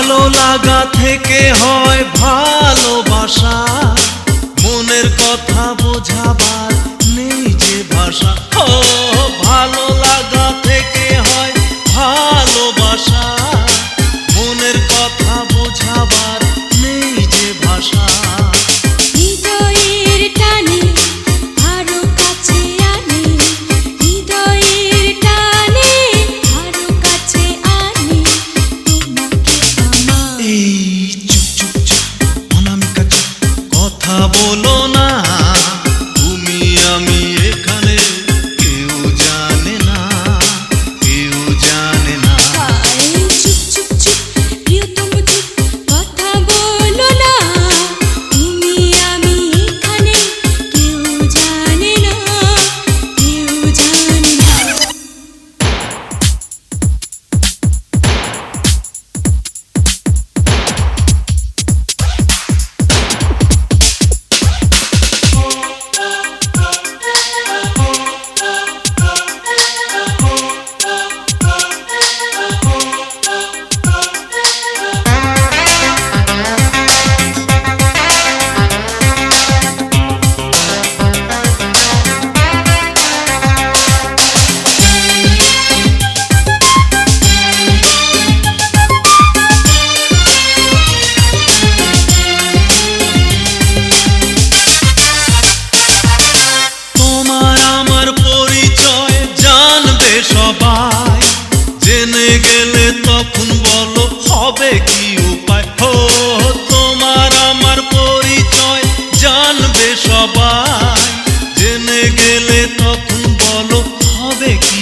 ভালো লাগা থেকে হয় ভালোবাসা, মনের কথা বোঝাবার নেই যে ভাষা। ও ভালো লাগা থেকে হয় ভালোবাসা, মনের কথা বোঝাবার নেই যে ভাষা। হৃদয়ের টানে আরো কাছে আনে, হৃদয়ের টানে আরো কাছে আনে তোমাকে আমার। এই চুপ চুপ চুপ অনামিকা চুপ, কথা বলো না, তুমি আমি এখানে কেউ জানে না, কেউ জানে না। হায় চুপ চুপ চুপ প্রিয়তম চুপ, কথা বলো না, তুমি আমি এখানে কেউ জানে না, কেউ জানে না। তোমার আমার পরিচয় জানবে সবাই, জেনে গেলে তখন বলো হবে কি উপায়। হো তোমার আমার পরিচয় জানবে সবাই, জেনে গেলে তখন বলো হবে কি